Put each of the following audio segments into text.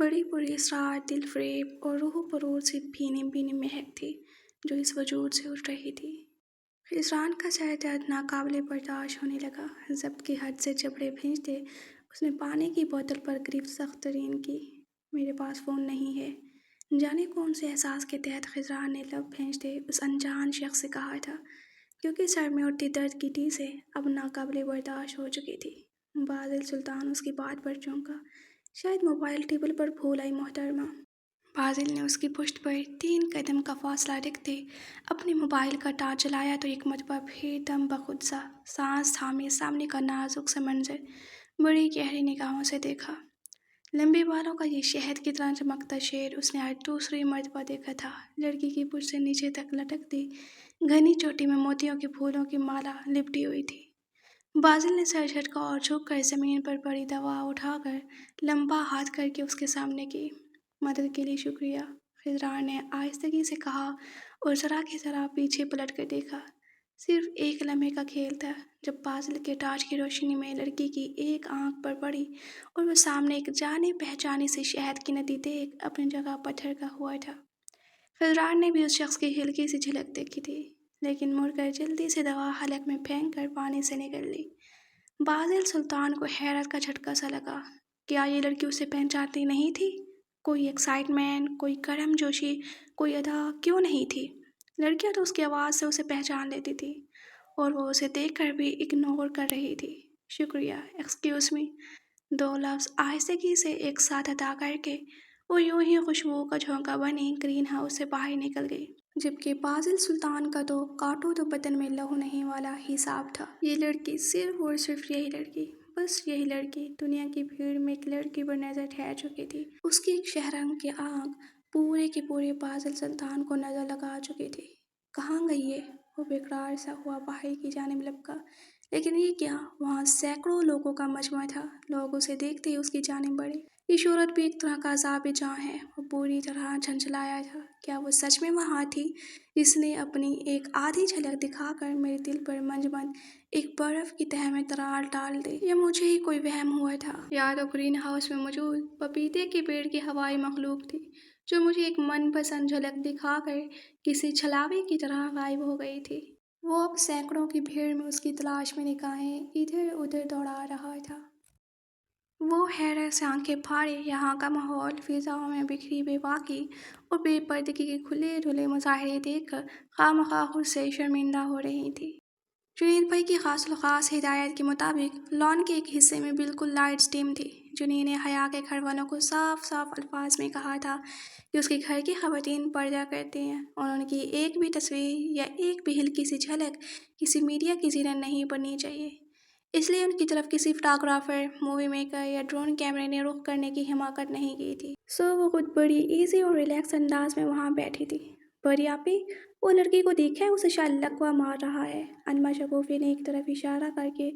बड़ी पुरस्कार, दिल फ़रेब और रूह परोर सी भीनी भीनी महक थी जो इस वजूद से उठ रही थी। खिज़रान का सर दर्द नाकाबिले बर्दाश्त होने लगा। ज़ब्त हद से जबड़े भींचते उसने पानी की बोतल पर गिरफ्त सख्त तरीन की। मेरे पास फ़ोन नहीं है। जाने कौन से एहसास के तहत खिज़रान ने लब भींचते उस अनजान शख्स से कहा था, क्योंकि सर में उठती दर्द की टीसें अब नाकाबिले बर्दाश्त हो चुकी थी। बादल सुल्तान उसकी बात पर चौंका। शायद मोबाइल टेबल पर भूल आई मोहतरमा। बाजिल ने उसकी पुश्त पर 3 कदम का फासला रखते अपने मोबाइल का टार्च जलाया तो एक मरतबा फिर दम बखुद सा सांस थामे सामने का नाजुक सा मंजर बड़ी गहरी निगाहों से देखा। लंबे बालों का ये शहद की तरह चमकता शेर उसने आज दूसरी मरतबा देखा था। लड़की की पुश्त से नीचे तक लटकती घनी चोटी में मोतियों के फूलों की माला लिपटी हुई थी। बाजिल ने सर झटका और झुक कर ज़मीन पर पड़ी दवा उठाकर लंबा हाथ करके उसके सामने की। मदद के लिए शुक्रिया, खिज़रान ने आहिस्तगी से कहा और ज़रा की ज़रा पीछे पलट कर देखा। सिर्फ एक लम्हे का खेल था जब बाजिल के टार्च की रोशनी में लड़की की एक आंख पर पड़ी और वो सामने एक जाने पहचाने से शहद की नदी देख अपनी जगह पर ठहरा हुआ था। खिज़रान ने भी उस शख्स की हल्की सी झलक देखी थी, लेकिन मुड़कर जल्दी से दवा हलक में फेंक कर पानी से निकल ली। बाजिल सुल्तान को हैरत का झटका सा लगा। क्या ये लड़की उसे पहचानती नहीं थी? कोई एक्साइटमेंट, कोई गर्मजोशी, कोई अदा क्यों नहीं थी? लड़कियां तो उसकी आवाज़ से उसे पहचान लेती थी और वो उसे देखकर भी इग्नोर कर रही थी। शुक्रिया, एक्सक्यूज़ मी, 2 लफ्ज़ आहिस्तगी से एक साथ अदा करके वो यूं ही खुशबू का झोंका बनी ग्रीन हाउस से बाहर निकल गई। जबकि बाजिल सुल्तान का तो काटो तो बदन में लहू नहीं वाला हिसाब था। ये लड़की सिर्फ और सिर्फ यही लड़की, बस यही लड़की दुनिया की भीड़ में एक लड़की पर नजर ठहर चुकी थी। उसकी एक शहरंग की आंख पूरे के पूरे बाजिल सुल्तान को नजर लगा चुकी थी। कहाँ गई है? वो बेकरार सा हुआ बाहर की जानिब लपका। लेकिन ये क्या, वहाँ सैकड़ों लोगों का मजमा था। लोग उसे देखते ही उसकी जानिब बढ़े। ये शोहरत भी एक तरह का अज़ाब जाँ है। वो पूरी तरह झंझलाया था। क्या वो सच में वहाँ थी जिसने अपनी एक आधी झलक दिखाकर मेरे दिल पर मंजमद एक बर्फ की तह में दरार डाल दी? या मुझे ही कोई वहम हुआ था? या तो ग्रीन हाउस में मौजूद पपीते के पेड़ की हवाई मखलूक थी जो मुझे एक मनपसंद झलक दिखाकर किसी छलावे की तरह गायब हो गई थी। वो अब सैकड़ों की भीड़ में उसकी तलाश में निगाहें इधर उधर दौड़ा रहा था। वो हैरत से आंखें फाड़े यहाँ का माहौल, फिजाओं में बिखरी बेबाकी और बेपर्दगी के खुले धुले मुजाहरे देखकर खामखा खुद से शर्मिंदा हो रही थी। जुनैद भाई की खास हिदायत के मुताबिक लॉन के एक हिस्से में बिल्कुल लाइट्स डिम थी। जुनैद ने हया के घर वालों को साफ साफ अल्फाज में कहा था कि उसके घर की खवातीन पर्दा करती हैं और उनकी एक भी तस्वीर या एक भी हल्की सी झलक किसी मीडिया की ज़ीनत नहीं बननी चाहिए। इसलिए उनकी तरफ किसी फोटोग्राफर, मूवी मेकर या ड्रोन कैमरे ने रुख करने की हिमाकत नहीं की थी। सो वो खुद बड़ी इजी और रिलैक्स अंदाज में वहाँ बैठी थी। बड़ी आपी, वो लड़की को देखा है, उसे शायद लकवा मार रहा है। अनमा शगुफ़ी ने एक तरफ इशारा करके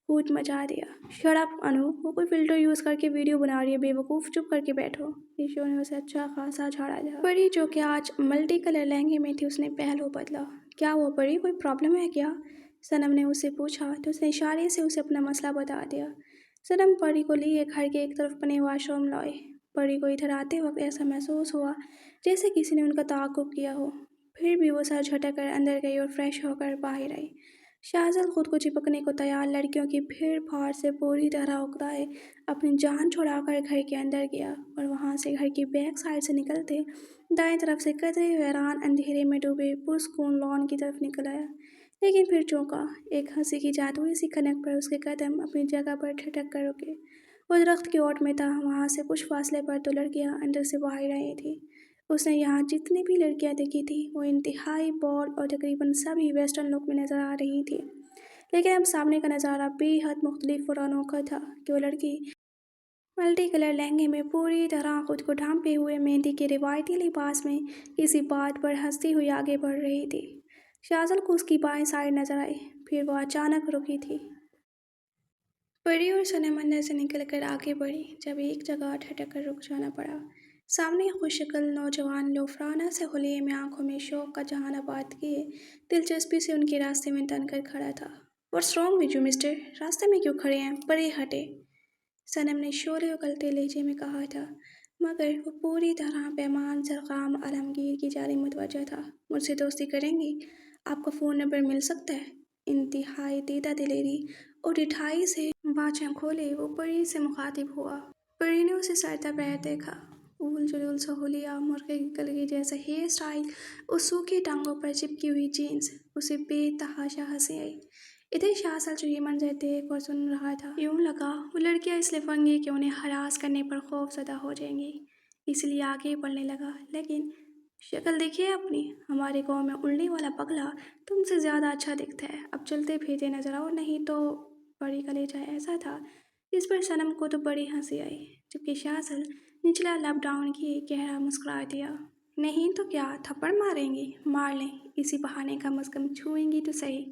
हूट मचा दिया। शट अप अनु, वो कोई फिल्टर यूज़ करके वीडियो बना रही है, बेवकूफ़, चुप करके बैठो। ईशो ने उसे अच्छा खासा झाड़ा था। बड़ी जो कि आज मल्टी कलर लहंगे में थी उसने पहलू बदला। क्या वो बड़ी, कोई प्रॉब्लम है क्या? सनम ने उससे पूछा तो उसने इशारे से उसे अपना मसला बता दिया। सनम परी को लिए घर के एक तरफ बने वाशरूम लाए। परी को इधर आते वक्त ऐसा महसूस हुआ जैसे किसी ने उनका ताक़ुब किया हो। फिर भी वो सर झटक कर अंदर गई और फ्रेश होकर बाहर आई। शाहज़ल खुद को चिपकने को तैयार लड़कियों की भीड़ भाड़ से पूरी तरह उकताए अपनी जान छुड़ाकर घर के अंदर गया और वहाँ से घर की बैक साइड से निकलते दाएं तरफ से कतरे हैरान अंधेरे में डूबे पुरस्कून लॉन की तरफ निकल आया। लेकिन फिर चौंका। एक हंसी की जादुई सी खनक पर उसके कदम अपनी जगह पर ठिठक कर रुके। वो दरख्त की ओट में था। वहाँ से कुछ फासले पर तो लड़कियाँ अंदर से बाहर आई थी। उसने यहाँ जितनी भी लड़कियाँ देखी थी वो इंतहाई बोल्ड और तकरीबन सभी वेस्टर्न लुक में नज़र आ रही थी। लेकिन अब सामने का नज़ारा बेहद मुख्तलिफ और अनोखा था कि वो लड़की मल्टी कलर लहंगे में पूरी तरह खुद को ढांपे हुए मेहंदी के रिवायती लिबास में किसी बात पर हंसती हुई आगे बढ़ रही थी। शाहज़ल को उसकी बाएं साइड नजर आई, फिर वो अचानक रुकी थी। परी और सनम अंदर से निकल कर आगे बढ़ी। जब एक जगह ठटक कर रुक जाना पड़ा, सामने खुशशक्ल नौजवान लोफराना से हुलिये में आंखों में शौक का जहानाबाद किए दिलचस्पी से उनके रास्ते में तन कर खड़ा था। What's wrong with you mister? रास्ते में क्यों खड़े हैं? परे हटे। सनम ने शोले उगलते लहजे में कहा था, मगर वो पूरी तरह बेईमान सरगम आलमगीर की जारी मुतवज्जह था। मुझसे दोस्ती करेंगी? आपका फ़ोन नंबर मिल सकता है? इंतहाई दीदा दिलेरी और ढिठाई से बाँछें खोले वो परी से मुखातिब हुआ। परी ने उसे सरता पैर देखा। ऊल जुलूल सहूलिया, मुर्गे की कलगी जैसा हेयर स्टाइल और सूखी टांगों पर चिपकी हुई जीन्स, उसे बेतहाशा हंसी आई। इधर शाहसल जो ये मंजर देख और सुन रहा था, यूं लगा वो लड़कियां इसलिए फंगी कि उन्हें हरास करने पर खौफजदा हो जाएंगी, इसलिए आगे बढ़ने लगा। लेकिन शक्ल देखिए अपनी, हमारे गांव में उड़ने वाला पगला तुमसे ज़्यादा अच्छा दिखता है। अब चलते फिरते नजर आओ, नहीं तो। बड़ी कलेजा ऐसा था इस पर सनम को तो बड़ी हंसी आई, जबकि शाहसल निचला लब डाउन किए गहरा मुस्कुरा दिया। नहीं तो क्या, थप्पड़ मारेंगी? मार लें, इसी बहाने कम अज़ कम छुएंगी तो सही।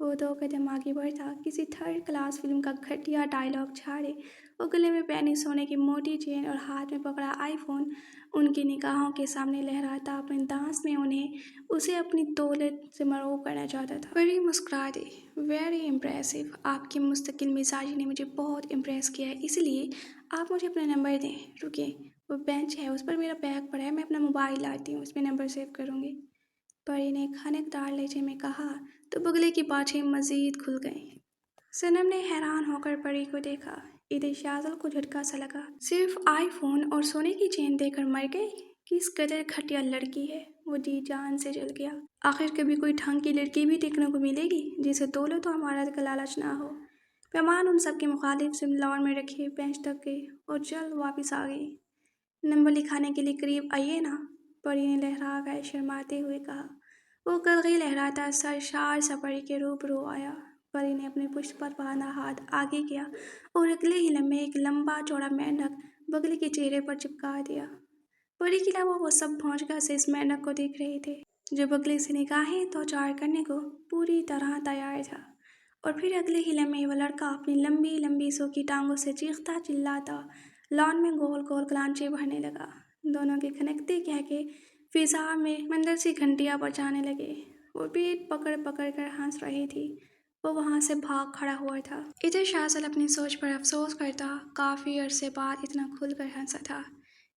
वो दो कदम आगे बढ़ा, किसी थर्ड क्लास फिल्म का घटिया डायलॉग झाड़े और गले में पहनी सोने की मोटी चेन और हाथ में पकड़ा आईफोन उनकी निगाहों के सामने लहराता अपने दांस में उन्हें उसे अपनी दौलत से मरोब करना चाहता था। बड़ी मुस्कुरा दी। वेरी इम्प्रेसिव, आपकी मुस्तकिल मिजाजी ने मुझे बहुत इम्प्रेस किया है, इसलिए आप मुझे अपना नंबर दें। रुकिए, वो बेंच है, उस पर मेरा बैग पड़ा है, मैं अपना मोबाइल लाती हूँ, उसमें नंबर सेव करूँगी। परी ने खनकदार लहजे में कहा तो बगले की बाछें मजीद खुल गईं। सनम ने हैरान होकर परी को देखा। इधर शाजल को झटका सा लगा। सिर्फ आईफोन और सोने की चेन देकर मर गई? किस कदर घटिया लड़की है। वो जी जान से जल गया। आखिर कभी कोई ढंग की लड़की भी देखने को मिलेगी जिसे दौलत तो हमारा का लालच ना हो। पैमान उन सब के मुखालिफ सिम लाउन में रखे बेंच तक गई और जल्द वापस आ गई। नंबर लिखाने के लिए करीब आइए ना, परी ने लहरा कर शर्माते हुए कहा। वो कलगी लहराता सरशार सा परी के रूबरू आया। परी ने अपने पुष्प पर बांधा हाथ आगे किया और अगले ही लम्हे एक लंबा चौड़ा मेंढक बगले के चेहरे पर चिपका दिया। परी के अलावा वो सब भौंचका से इस मेंढक को देख रहे थे, जो बगले से निगाहें तो चार करने को पूरी तरह तैयार था। और फिर अगले ही लम्हे वो लड़का अपनी लंबी लंबी सूखी टांगों से चीखता चिल्लाता लॉन में गोल गोल कलांचे भरने लगा। दोनों के खनकते कह के फिजा में मंदिर सी घंटियां बजाने लगे। वो पेट पकड़ पकड़ कर हंस रही थी। वो वहां से भाग खड़ा हुआ था। इधर शाहसल अपनी सोच पर अफसोस करता काफ़ी अरसे बाद इतना खुलकर हंसा था।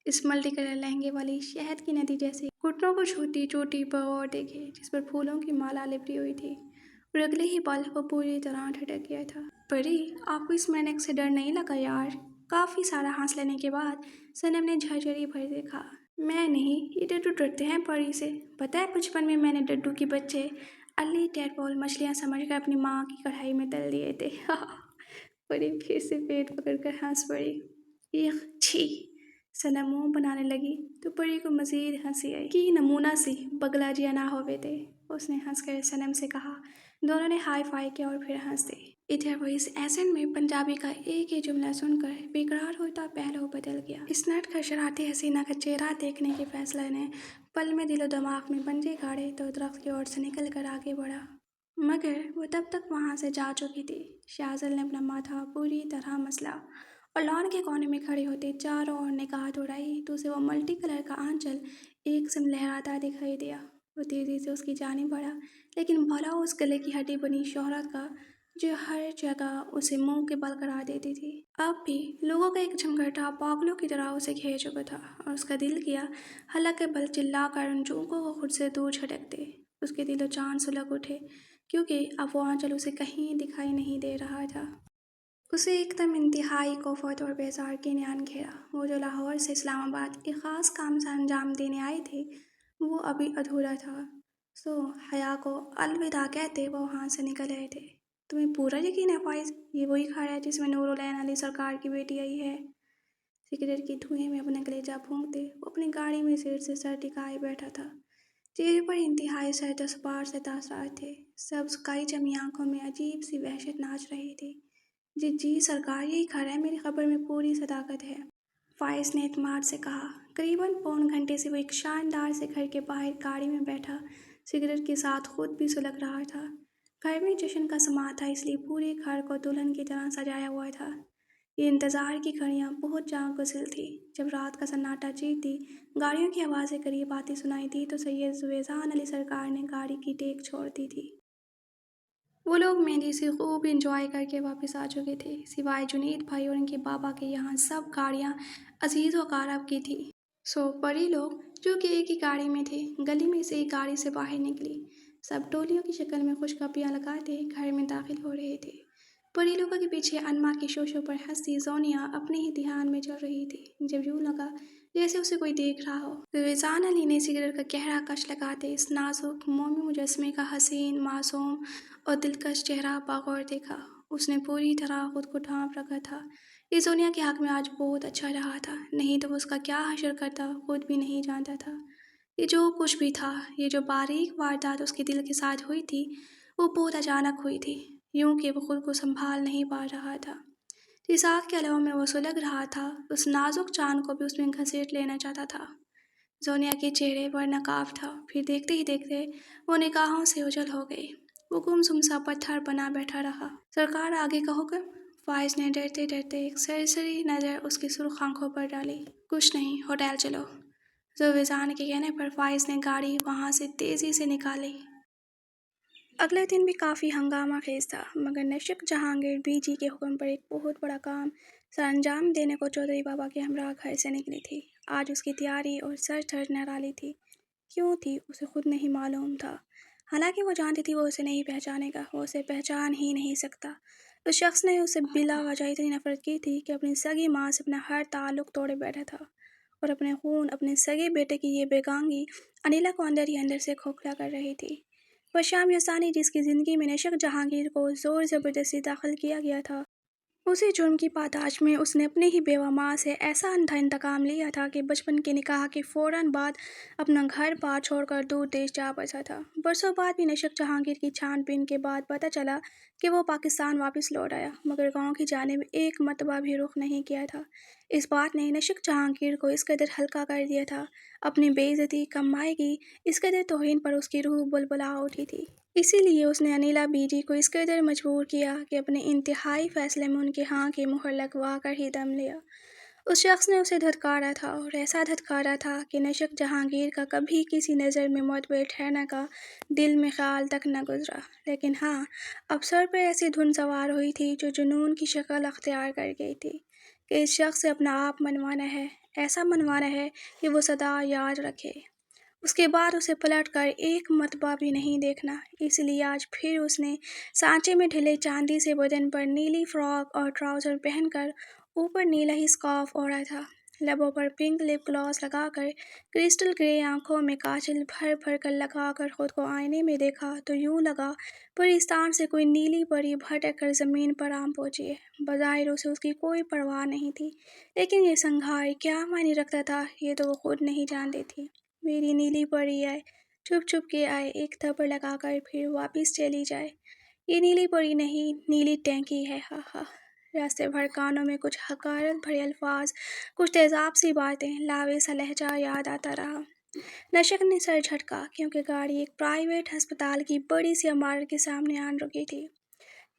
इस मल्टी कलर लहंगे वाली शहद की नदी जैसे घुटनों को छूती चोटी पर और देखे, जिस पर फूलों की माला लिपटी हुई थी, और अगले ही पल वो पूरी तरह ठटक गया था। परी, आपको इस मेंढक से डर नहीं लगा यार? काफ़ी सारा हंस लेने के बाद सनम ने झरझरी भर देखा। मैं नहीं, ये डड्डू डरते हैं परी से। पता है बचपन में मैंने डड्डू के बच्चे अली टेडपोल मछलियाँ समझकर अपनी माँ की कढ़ाई में तल दिए थे। परी फिर से पेट पकड़कर हंस पड़ी। इख छी, सनम मुंह बनाने लगी तो परी को मजीद हंसी आई कि नमूना सी बगला जिया ना होवे थे। उसने हंसकर सनम से कहा। दोनों ने हाई फाई किया और फिर हंस दी। इधर वो इस एसेंट में पंजाबी का एक ही जुमला सुनकर बेकरार होता पहलू बदल गया। इस नट का शरारती हसीना का चेहरा देखने के फैसले ने पल में दिलो दिमाग में पंजे गाड़े तो दरख्त की ओर से निकल कर आगे बढ़ा, मगर वो तब तक वहां से जा चुकी थी। शाहजल ने अपना माथा पूरी तरह मसला और लॉन के कोने में खड़े होते चारों ओर निगाह दौड़ाई तो उसे वो मल्टी कलर का आंचल एक सिम लहराता दिखाई दिया। वो तेजी से उसकी जाने बढ़ा, लेकिन भला उस गले की हड्डी बनी शोहरत का जो हर जगह उसे मुंह के बल करा देती थी। अब भी लोगों का एक झमघटा पागलों की तरह उसे घेर चुका था और उसका दिल किया हल्ला के बल चिल्लाकर उन चूकों को खुद से दूर झटक दे। उसके दिलो जान सुलग उठे, क्योंकि अब वो आंचल उसे कहीं दिखाई नहीं दे रहा था। उसे एकदम इंतहाई कोफत और बेजार के न्यान घेरा। वो जो लाहौर से इस्लामाबाद एक ख़ास काम से अंजाम देने आए थे, वो अभी अधूरा था। सो हया को अलविदा कहते वो वहाँ से निकल रहे थे। तुम्हें पूरा यकीन है फाइज, ये वही घर है जिसमें नूरुलैन अली सरकार की बेटी आई है? सिगरेट की धुएं में अपना कलेजा फूंकते वो अपनी गाड़ी में सिर से सर टिकाए बैठा था। चेहरे पर इंतहाई सरदस्पार से तासरात थे। सब्ज काई जमी आंखों में अजीब सी वहशत नाच रही थी। जी जी सरकार, यही घर है, मेरी खबर में पूरी सदाकत है, फाइज ने इत्मीनान से कहा। करीबन पौन घंटे से वो एक शानदार से घर के बाहर गाड़ी में बैठा सिगरेट के साथ खुद भी सुलग रहा था। घर में जश्न का समा था, इसलिए पूरे घर को दुल्हन की तरह सजाया हुआ था। ये इंतज़ार की घड़ियाँ बहुत जाग गुजर थी। जब रात का सन्नाटा चीरती गाड़ियों की आवाज़ें करीब आती सुनाई दी तो सैयद जुवेजान अली सरकार ने गाड़ी की टेक छोड़ दी थी। وہ لوگ مہندی سے خوب انجوائے کر کے واپس آ چکے تھے، سوائے جنید بھائی اور ان کے بابا کے یہاں سب گاڑیاں عزیز و اقارب کی تھی۔ پری لوگ جو کہ ایک ہی گاڑی میں تھے گلی میں سے ایک گاڑی سے باہر نکلی، سب ٹولیوں کی شکل میں خوشخبریاں لگاتے گھر میں داخل ہو رہے تھے۔ پری لوگوں کے پیچھے انما کی شوشوں پر ہنستی زونیا اپنے ہی دھیان میں چل رہی تھی، جب یوں لگا جیسے اسے کوئی دیکھ رہا ہو۔ رضوان علی نے سگریٹ کا گہرا کش لگاتے اس نازک مومی مجسمے کا حسین، معصوم اور دلکش چہرہ بغور دیکھا۔ اس نے پوری طرح خود کو ڈھانپ رکھا تھا، یہ زونیا کے حق میں آج بہت اچھا رہا تھا، نہیں تو وہ اس کا کیا حشر کرتا خود بھی نہیں جانتا تھا۔ یہ جو کچھ بھی تھا، یہ جو باریک واردات اس کے دل کے ساتھ ہوئی تھی، وہ بہت اچانک ہوئی تھی، یوں کہ وہ خود کو سنبھال نہیں پا رہا تھا۔ جس آگ کے علوں میں وہ سلگ رہا تھا، اس نازک چاند کو بھی اس میں گھسیٹ لینا چاہتا تھا۔ زونیا کے چہرے پر نقاب تھا، پھر دیکھتے ہی دیکھتے وہ نگاہوں سے اوجھل ہو گئی۔ وہ گمسم سا پتھر بنا بیٹھا رہا۔ سرکار آگے کا حکم؟ فائز نے ڈرتے ڈرتے ایک سرسری نظر اس کی سرخ آنکھوں پر ڈالی۔ کچھ نہیں، ہوٹل چلو۔ ذوالفقار کے کہنے پر فائز نے گاڑی وہاں سے تیزی سے نکالی۔ اگلے دن بھی کافی ہنگامہ خیز تھا، مگر نشک جہانگیر بی جی کے حکم پر ایک بہت بڑا کام سر انجام دینے کو چودھری بابا کے ہمراہ گھر سے نکلی تھی۔ آج اس کی تیاری اور سر تھر نرالی تھی۔ کیوں تھی اسے خود نہیں معلوم تھا، حالانکہ وہ جانتی تھی وہ اسے نہیں پہچانے گا، وہ اسے پہچان ہی نہیں سکتا۔ اس شخص نے اسے بلا وجہ اتنی نفرت کی تھی کہ اپنی سگی ماں سے اپنا ہر تعلق توڑے بیٹھا تھا، اور اپنے خون، اپنے سگے بیٹے کی یہ بیگانگی انیلا کو اندر ہی اندر سے کھوکھلا کر رہی تھی۔ پر شام یزدانی جس کی زندگی میں نشک جہانگیر کو زور زبردستی داخل کیا گیا تھا، اسی جرم کی پاداش میں اس نے اپنی ہی بیوہ ماں سے ایسا اندھا انتقام لیا تھا کہ بچپن کے نکاح کے فوراً بعد اپنا گھر بار چھوڑ کر دور دیش جا بسا تھا۔ برسوں بعد بھی نشک جہانگیر کی چھان بین کے بعد پتہ چلا کہ وہ پاکستان واپس لوٹ آیا، مگر گاؤں کی جانب ایک مرتبہ بھی رخ نہیں کیا تھا۔ اس بات نے نشک جہانگیر کو اس قدر ہلکا کر دیا تھا، اپنی بے عزتی، کمائیگی، اس قدر توہین پر اس کی روح بلبلا اٹھی تھی۔ اسی لیے اس نے انیلا بی جی کو اس قدر مجبور کیا کہ اپنے انتہائی فیصلے میں ان کے ہاں کی مہر لگوا کر ہی دم لیا۔ اس شخص نے اسے دھتکارا تھا، اور ایسا دھتکارا تھا کہ نشک جہانگیر کا کبھی کسی نظر میں معتبر ٹھہرنے کا دل میں خیال تک نہ گزرا۔ لیکن ہاں، اب سر پر ایسی دھن سوار ہوئی تھی جو جنون کی شکل اختیار کر گئی تھی، کہ اس شخص سے اپنا آپ منوانا ہے، ایسا منوانا ہے کہ وہ سدا یاد رکھے، اس کے بعد اسے پلٹ کر ایک مرتبہ بھی نہیں دیکھنا۔ اس لیے آج پھر اس نے سانچے میں ڈھلے چاندی سے بدن پر نیلی فراک اور ٹراؤزر پہن کر اوپر نیلا ہی سکارف اوڑھا تھا، لبوں پر پنک لپ گلاس لگا کر، کرسٹل گرے آنکھوں میں کاجل بھر بھر کر لگا کر خود کو آئینے میں دیکھا تو یوں لگا پریستان سے کوئی نیلی پری بھٹک کر زمین پر آن پہنچی ہے۔ بظاہر اسے اس کی کوئی پرواہ نہیں تھی، لیکن یہ سنگھار کیا معنی رکھتا تھا یہ تو وہ خود نہیں جانتی تھی۔ میری نیلی پری آئے، چھپ چھپ کے آئے، ایک تھپڑ لگا کر پھر واپس چلی جائے۔ یہ نیلی پری نہیں، نیلی ٹینکی ہے، ہا ہا۔ راستے بھر کانوں میں کچھ حقارت بھرے الفاظ، کچھ تیزاب سی باتیں، لاوے سا لہجہ یاد آتا رہا۔ نشک نے سر جھٹکا، کیونکہ گاڑی ایک پرائیویٹ ہسپتال کی بڑی سی عمارت کے سامنے آن رکی تھی۔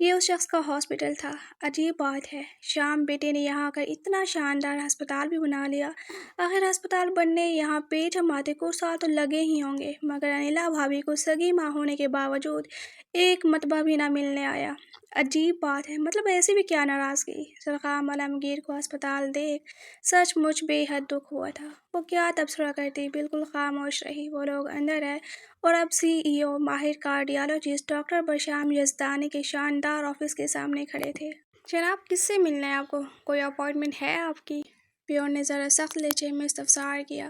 یہ اس شخص کا ہاسپٹل تھا۔ عجیب بات ہے، شام بیٹے نے یہاں کر اتنا شاندار ہسپتال بھی بنا لیا۔ آخر ہسپتال بننے یہاں پیٹ جماتے کچھ سال تو لگے ہی ہوں گے، مگر انیلا بھابھی کو سگی ماں ہونے کے باوجود ایک مرتبہ بھی نہ ملنے آیا۔ عجیب بات ہے، مطلب ایسی بھی کیا ناراضگی؟ سرخام عالمگیر کو ہسپتال دیکھ سچ مچ بے حد دکھ ہوا تھا۔ وہ کیا تبصرہ کرتی، بالکل خاموش رہی۔ وہ لوگ اندر آئے اور اب سی ای او، ماہر کارڈیالوجسٹ ڈاکٹر برشام یزدانی کے شاندار آفس کے سامنے کھڑے تھے۔ جناب، کس سے ملنا ہے آپ کو؟ کوئی اپائنٹمنٹ ہے آپ کی؟ پیون نے ذرا سخت لہجے میں استفسار کیا۔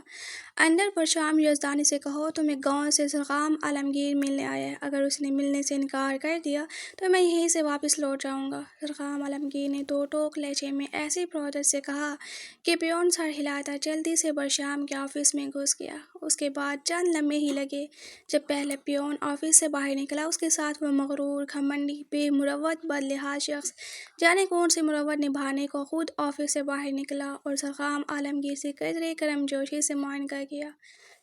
اندر برشام یزدانی سے کہو تو میں گاؤں سے سرخام عالمگیر ملنے آیا ہے، اگر اس نے ملنے سے انکار کر دیا تو میں یہیں سے واپس لوٹ جاؤں گا۔ سرخام عالمگیر نے دو ٹوک لہجے میں ایسی پراوڈر سے کہا کہ پیون سر ہلاتا جلدی سے برشام کے آفس میں گھس گیا۔ اس کے بعد چند لمحے ہی لگے جب پہلے پیون آفس سے باہر نکلا، اس کے ساتھ وہ مغرور، گھمنڈی، بے مروت، بد لحاظ شخص جانے کون سی مروت نبھانے کو خود آفس سے باہر نکلا اور سرخام عالمگیر سے قدرے کرم جوشی سے معانقہ کیا۔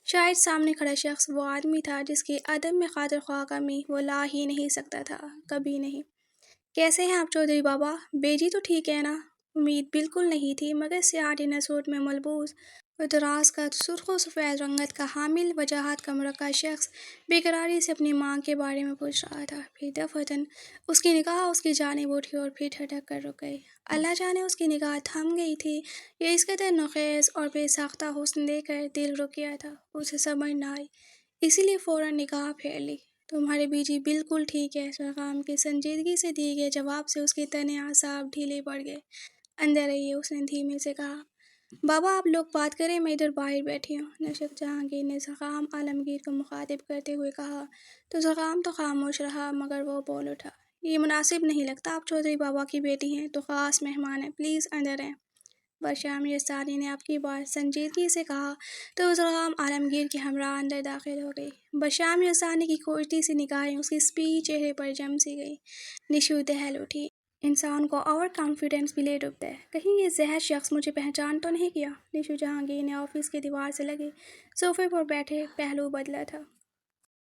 شاید سامنے کھڑا شخص وہ آدمی تھا جس کی عدم میں خاطر خواہ کمی وہ لا ہی نہیں سکتا تھا، کبھی نہیں۔ کیسے ہیں آپ چودھری بابا؟ بیجی تو ٹھیک ہے نا؟ امید بالکل نہیں تھی، مگر سیاہ ڈنر سوٹ میں ملبوس اور دراز کا سرخ و سفید رنگت کا حامل وجاہت کا مرکہ شخص بے قراری سے اپنی ماں کے بارے میں پوچھ رہا تھا۔ پھر دفعتاً اس کی نگاہ اس کی جانب اٹھی اور پھر ٹھٹک کر رک گئی۔ اللہ جانے اس کی نگاہ تھم گئی تھی، یہ اس قدر نخیز اور بے ساختہ حسن دیکھ کر دل رک گیا تھا۔ اسے سمجھ نہ آئی، اسی لیے فوراً نگاہ پھیر لی۔ تمہاری بیٹی بالکل ٹھیک ہے۔ سرغام کے سنجیدگی سے دیے گئے جواب سے اس کے تنے اعصاب ڈھیلے پڑ گئے۔ اندر آئیے، اس نے دھیمے سے کہا۔ بابا آپ لوگ بات کریں، میں ادھر باہر بیٹھی ہوں، نشک جہانگیر نے سرغام عالمگیر کو مخاطب کرتے ہوئے کہا۔ تو سرغام تو خاموش رہا، مگر وہ بول اٹھا، یہ مناسب نہیں لگتا، آپ چودھری بابا کی بیٹی ہیں تو خاص مہمان ہیں، پلیز اندر آئیں۔ برشام یزدانی نے اب کی بار سنجیدگی سے کہا تو سرغام عالمگیر کے ہمراہ اندر داخل ہو گئی۔ برشام یزدانی کی کھوجتی سی نگاہیں اس کے اسپیچ چہرے پر جم سی گئی۔ نشو دہل اٹھی۔ انسان کو اوور کانفیڈنس بھی لے ڈوبتا ہے، کہیں یہ زہر شخص مجھے پہچان تو نہیں کیا؟ نشو جہانگیر نے آفس کے دیوار سے لگے صوفے پر بیٹھے پہلو بدلا تھا۔